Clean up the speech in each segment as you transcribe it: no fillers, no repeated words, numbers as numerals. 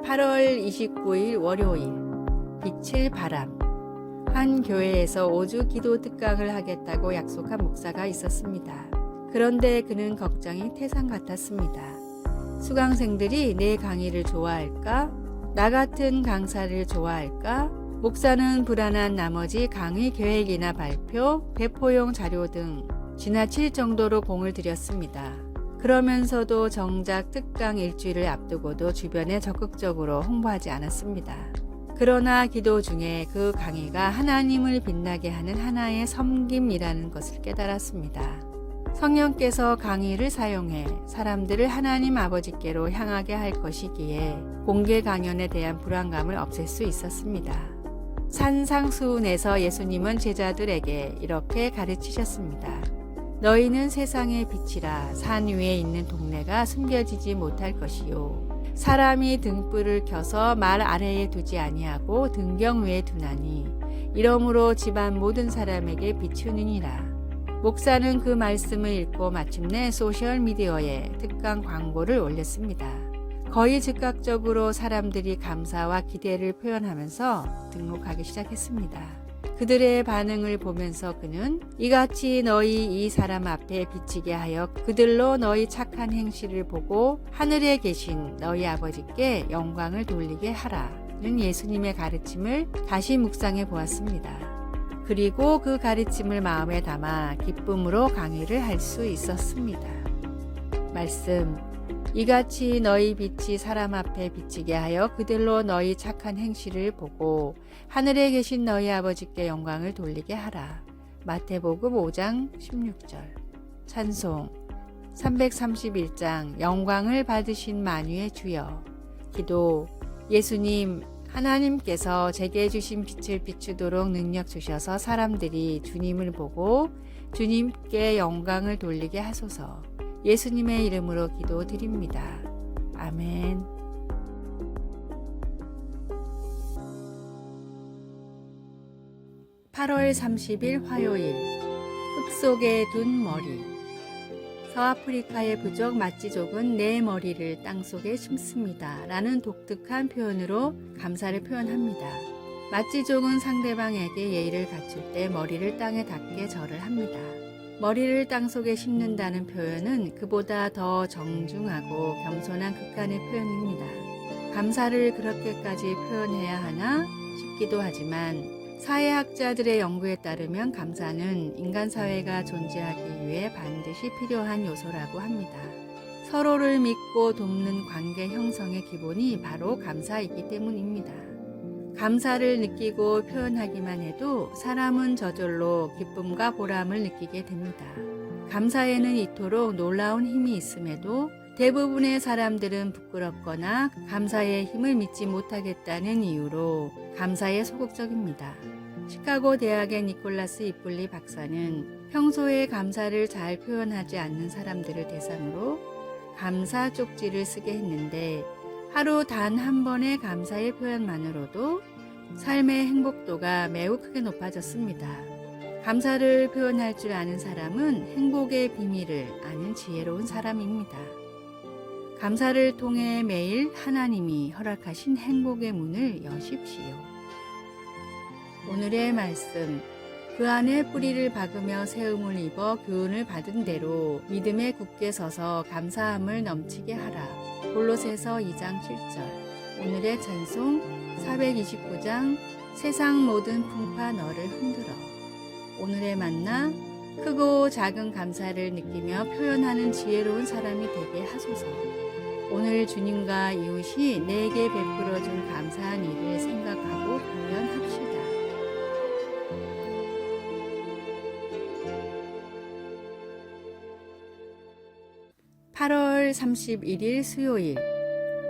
8월 29일 월요일 빛을 바람. 한 교회에서 5주 기도 특강을 하겠다고 약속한 목사가 있었습니다. 그런데 그는 걱정이 태산 같았습니다. 수강생들이 내 강의를 좋아할까? 나 같은 강사를 좋아할까? 목사는 불안한 나머지 강의 계획이나 발표, 배포용 자료 등 지나칠 정도로 공을 들였습니다. 그러면서도 정작 특강 일주일을 앞두고도 주변에 적극적으로 홍보하지 않았습니다. 그러나 기도 중에 그 강의가 하나님을 빛나게 하는 하나의 섬김이라는 것을 깨달았습니다. 성령께서 강의를 사용해 사람들을 하나님 아버지께로 향하게 할 것이기에 공개 강연에 대한 불안감을 없앨 수 있었습니다. 산상수훈에서 예수님은 제자들에게 이렇게 가르치셨습니다. 너희는 세상의 빛이라. 산 위에 있는 동네가 숨겨지지 못할 것이요. 사람이 등불을 켜서 말 아래에 두지 아니하고 등경 위에 두나니 이러므로 집안 모든 사람에게 비추느니라. 목사는 그 말씀을 읽고 마침내 소셜미디어에 특강 광고를 올렸습니다. 거의 즉각적으로 사람들이 감사와 기대를 표현하면서 등록하기 시작했습니다. 그들의 반응을 보면서 그는 이같이 너희 이 사람 앞에 비치게 하여 그들로 너희 착한 행실을 보고 하늘에 계신 너희 아버지께 영광을 돌리게 하라는 예수님의 가르침을 다시 묵상해 보았습니다. 그리고 그 가르침을 마음에 담아 기쁨으로 강의를 할 수 있었습니다. 말씀. 이같이 너희 빛이 사람 앞에 비치게 하여 그들로 너희 착한 행실을 보고 하늘에 계신 너희 아버지께 영광을 돌리게 하라. 마태복음 5장 16절. 찬송 331장 영광을 받으신 만유의 주여. 기도. 예수님, 하나님께서 제게 주신 빛을 비추도록 능력 주셔서 사람들이 주님을 보고 주님께 영광을 돌리게 하소서. 예수님의 이름으로 기도드립니다. 아멘. (8월 30일) 화요일. 흙 속에 둔 머리. 서아프리카의 부족 마찌족은 내 머리를 땅속에 심습니다 라는 독특한 표현으로 감사를 표현합니다. 마찌족은 상대방에게 예의를 갖출 때 머리를 땅에 닿게 절을 합니다. 머리를 땅속에 심는다는 표현은 그보다 더 정중하고 겸손한 극한의 표현입니다. 감사를 그렇게까지 표현해야 하나 싶기도 하지만 사회학자들의 연구에 따르면 감사는 인간 사회가 존재하기 위해 반드시 필요한 요소라고 합니다. 서로를 믿고 돕는 관계 형성의 기본이 바로 감사이기 때문입니다. 감사를 느끼고 표현하기만 해도 사람은 저절로 기쁨과 보람을 느끼게 됩니다. 감사에는 이토록 놀라운 힘이 있음에도 대부분의 사람들은 부끄럽거나 감사의 힘을 믿지 못하겠다는 이유로 감사에 소극적입니다. 시카고 대학의 니콜라스 이플리 박사는 평소에 감사를 잘 표현하지 않는 사람들을 대상으로 감사 쪽지를 쓰게 했는데 하루 단 한 번의 감사의 표현만으로도 삶의 행복도가 매우 크게 높아졌습니다. 감사를 표현할 줄 아는 사람은 행복의 비밀을 아는 지혜로운 사람입니다. 감사를 통해 매일 하나님이 허락하신 행복의 문을 여십시오. 오늘의 말씀. 그 안에 뿌리를 박으며 세움을 입어 교훈을 받은 대로 믿음에 굳게 서서 감사함을 넘치게 하라. 골로새서 2장 7절. 오늘의 찬송 429장 세상 모든 풍파 너를 흔들어. 오늘의 만나. 크고 작은 감사를 느끼며 표현하는 지혜로운 사람이 되게 하소서. 오늘 주님과 이웃이 내게 베풀어준 감사한 일을 생각하고 표현합시다. 8월 31일 수요일.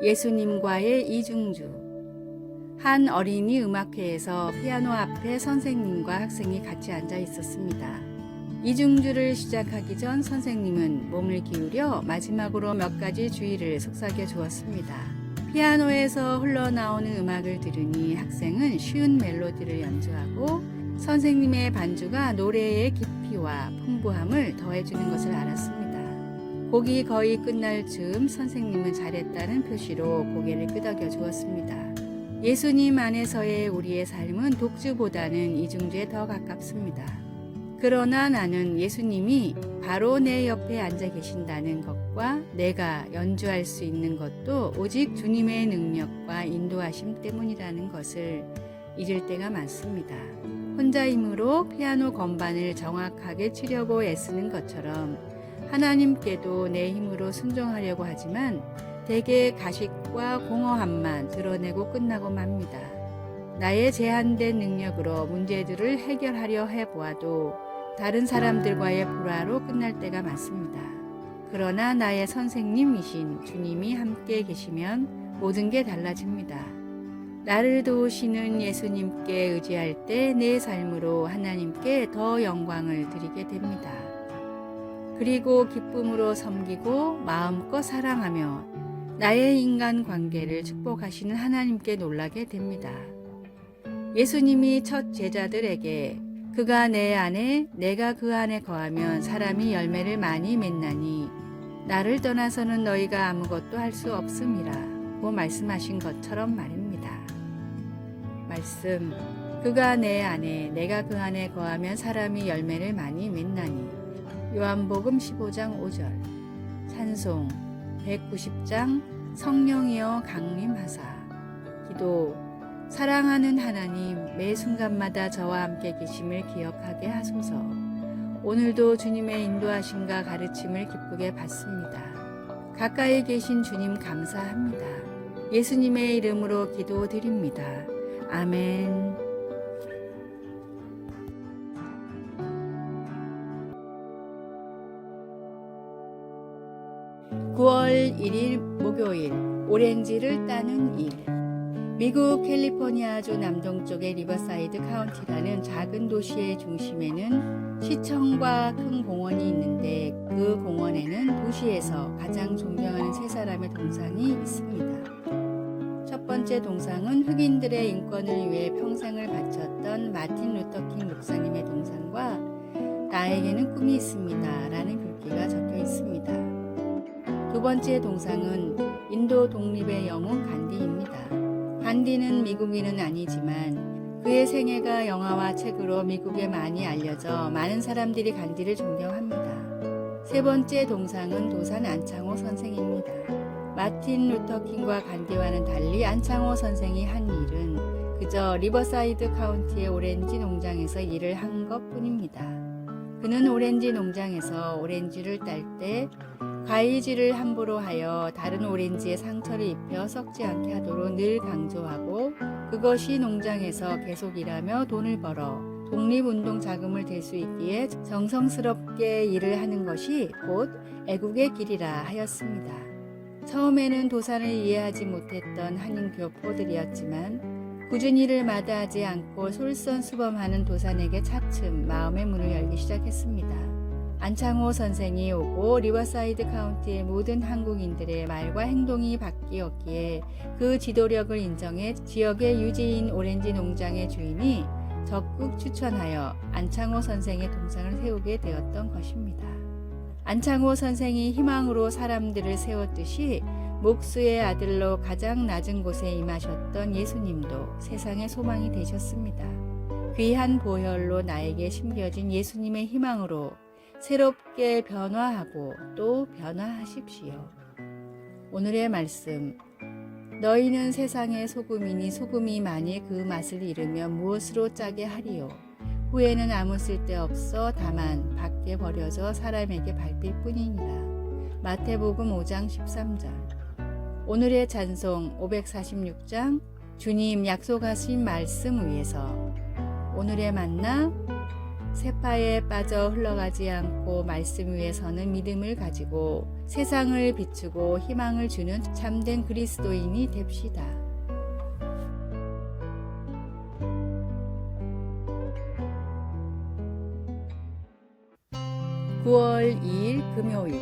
예수님과의 이중주. 한 어린이 음악회에서 피아노 앞에 선생님과 학생이 같이 앉아 있었습니다. 이중주를 시작하기 전 선생님은 몸을 기울여 마지막으로 몇 가지 주의를 속삭여 주었습니다. 피아노에서 흘러나오는 음악을 들으니 학생은 쉬운 멜로디를 연주하고 선생님의 반주가 노래의 깊이와 풍부함을 더해주는 것을 알았습니다. 곡이 거의 끝날 즈음 선생님은 잘했다는 표시로 고개를 끄덕여 주었습니다. 예수님 안에서의 우리의 삶은 독주보다는 이중주에 더 가깝습니다. 그러나 나는 예수님이 바로 내 옆에 앉아 계신다는 것과 내가 연주할 수 있는 것도 오직 주님의 능력과 인도하심 때문이라는 것을 잊을 때가 많습니다. 혼자 힘으로 피아노 건반을 정확하게 치려고 애쓰는 것처럼 하나님께도 내 힘으로 순종하려고 하지만 대개 가식과 공허함만 드러내고 끝나고 맙니다. 나의 제한된 능력으로 문제들을 해결하려 해보아도 다른 사람들과의 불화로 끝날 때가 많습니다. 그러나 나의 선생님이신 주님이 함께 계시면 모든 게 달라집니다. 나를 도우시는 예수님께 의지할 때 내 삶으로 하나님께 더 영광을 드리게 됩니다. 그리고 기쁨으로 섬기고 마음껏 사랑하며 나의 인간 관계를 축복하시는 하나님께 놀라게 됩니다. 예수님이 첫 제자들에게 그가 내 안에 내가 그 안에 거하면 사람이 열매를 많이 맺나니 나를 떠나서는 너희가 아무것도 할 수 없음이라고 말씀하신 것처럼 말입니다. 말씀, 그가 내 안에 내가 그 안에 거하면 사람이 열매를 많이 맺나니 요한복음 15장 5절 찬송 190장 성령이여 강림하사 기도 사랑하는 하나님 매 순간마다 저와 함께 계심을 기억하게 하소서. 오늘도 주님의 인도하심과 가르침을 기쁘게 받습니다. 가까이 계신 주님 감사합니다. 예수님의 이름으로 기도드립니다. 아멘. 9월 1일 목요일 오렌지를 따는 일. 미국 캘리포니아주 남동쪽의 리버사이드 카운티라는 작은 도시의 중심에는 시청과 큰 공원이 있는데 그 공원에는 도시에서 가장 존경하는 세 사람의 동상이 있습니다. 첫 번째 동상은 흑인들의 인권을 위해 평생을 바쳤던 마틴 루터킹 목사님의 동상과 나에게는 꿈이 있습니다 라는 글귀가 적혀 있습니다. 두 번째 동상은 인도 독립의 영웅 간디입니다. 간디는 미국인은 아니지만 그의 생애가 영화와 책으로 미국에 많이 알려져 많은 사람들이 간디를 존경합니다. 세 번째 동상은 도산 안창호 선생입니다. 마틴 루터킹과 간디와는 달리 안창호 선생이 한 일은 그저 리버사이드 카운티의 오렌지 농장에서 일을 한 것뿐입니다. 그는 오렌지 농장에서 오렌지를 딸 때 가위질을 함부로 하여 다른 오렌지에 상처를 입혀 썩지 않게 하도록 늘 강조하고 그것이 농장에서 계속 일하며 돈을 벌어 독립운동 자금을 댈 수 있기에 정성스럽게 일을 하는 것이 곧 애국의 길이라 하였습니다. 처음에는 도산을 이해하지 못했던 한인 교포들이었지만 꾸준히 일을 마다하지 않고 솔선수범하는 도산에게 차츰 마음의 문을 열기 시작했습니다. 안창호 선생이 오고 리버사이드 카운티의 모든 한국인들의 말과 행동이 바뀌었기에 그 지도력을 인정해 지역의 유지인 오렌지 농장의 주인이 적극 추천하여 안창호 선생의 동상을 세우게 되었던 것입니다. 안창호 선생이 희망으로 사람들을 세웠듯이 목수의 아들로 가장 낮은 곳에 임하셨던 예수님도 세상의 소망이 되셨습니다. 귀한 보혈로 나에게 심겨진 예수님의 희망으로 새롭게 변화하고 또 변화하십시오. 오늘의 말씀. 너희는 세상의 소금이니 소금이 만일 그 맛을 잃으면 무엇으로 짜게 하리요. 후에는 아무 쓸데없어 다만 밖에 버려져 사람에게 밟힐 뿐이니라. 마태복음 5장 13절. 오늘의 찬송 546장 주님 약속하신 말씀 위에서. 오늘의 만나 세파에 빠져 흘러가지 않고 말씀 위에 서는 믿음을 가지고 세상을 비추고 희망을 주는 참된 그리스도인이 됩시다. (9월 2일) 금요일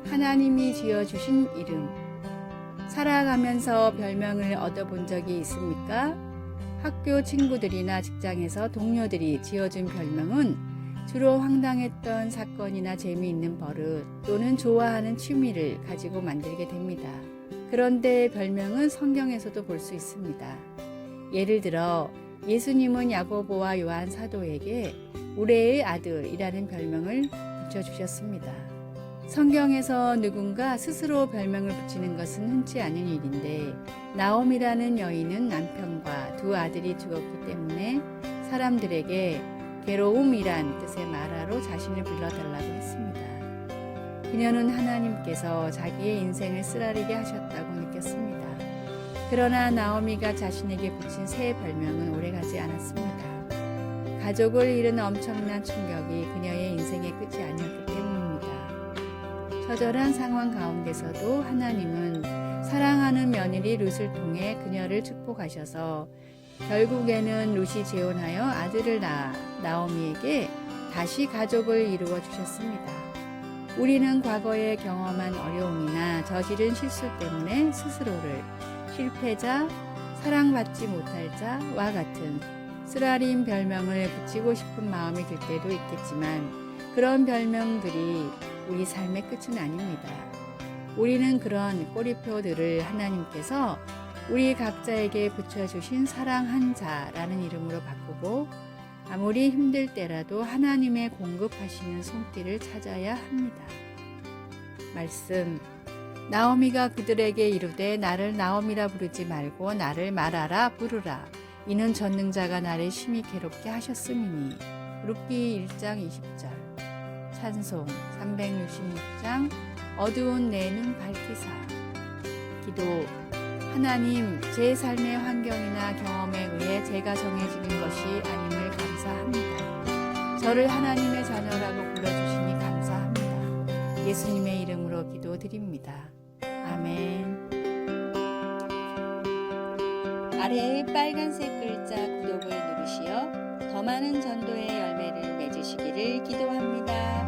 하나님이 지어주신 이름. 살아가면서 별명을 얻어본 적이 있습니까? 학교 친구들이나 직장에서 동료들이 지어준 별명은 주로 황당했던 사건이나 재미있는 버릇 또는 좋아하는 취미를 가지고 만들게 됩니다. 그런데 별명은 성경에서도 볼 수 있습니다. 예를 들어 예수님은 야고보와 요한 사도에게 우레의 아들이라는 별명을 붙여주셨습니다. 성경에서 누군가 스스로 별명을 붙이는 것은 흔치 않은 일인데 나옴이라는 여인은 남편과 두 아들이 죽었기 때문에 사람들에게 괴로움이란 뜻의 마라로 자신을 불러달라고 했습니다. 그녀는 하나님께서 자기의 인생을 쓰라리게 하셨다고 느꼈습니다. 그러나 나오미가 자신에게 붙인 새 별명은 오래가지 않았습니다. 가족을 잃은 엄청난 충격이 그녀의 인생의 끝이 아니었기 때문입니다. 처절한 상황 가운데서도 하나님은 사랑하는 며느리 룻을 통해 그녀를 축복하셔서 결국에는 룻이 재혼하여 아들을 낳아 나오미에게 다시 가족을 이루어 주셨습니다. 우리는 과거에 경험한 어려움이나 저지른 실수 때문에 스스로를 실패자, 사랑받지 못할 자와 같은 쓰라린 별명을 붙이고 싶은 마음이 들 때도 있겠지만 그런 별명들이 우리 삶의 끝은 아닙니다. 우리는 그런 꼬리표들을 하나님께서 우리 각자에게 붙여주신 사랑한 자라는 이름으로 바꾸고 아무리 힘들 때라도 하나님의 공급하시는 손길을 찾아야 합니다. 말씀 나오미가 그들에게 이르되 나를 나오미라 부르지 말고 나를 마라라 부르라. 이는 전능자가 나를 심히 괴롭게 하셨음이니. 룻기 1장 20절. 찬송 366장 어두운 내 눈 밝히사. 기도 하나님, 제 삶의 환경이나 경험에 의해 제가 정해지는 것이 아님을 감사합니다. 저를 하나님의 자녀라고 불러주시니 감사합니다. 예수님의 이름으로 기도드립니다. 아멘. 아래의 빨간색 글자 구독을 누르시어 더 많은 전도의 열매를 맺으시기를 기도합니다.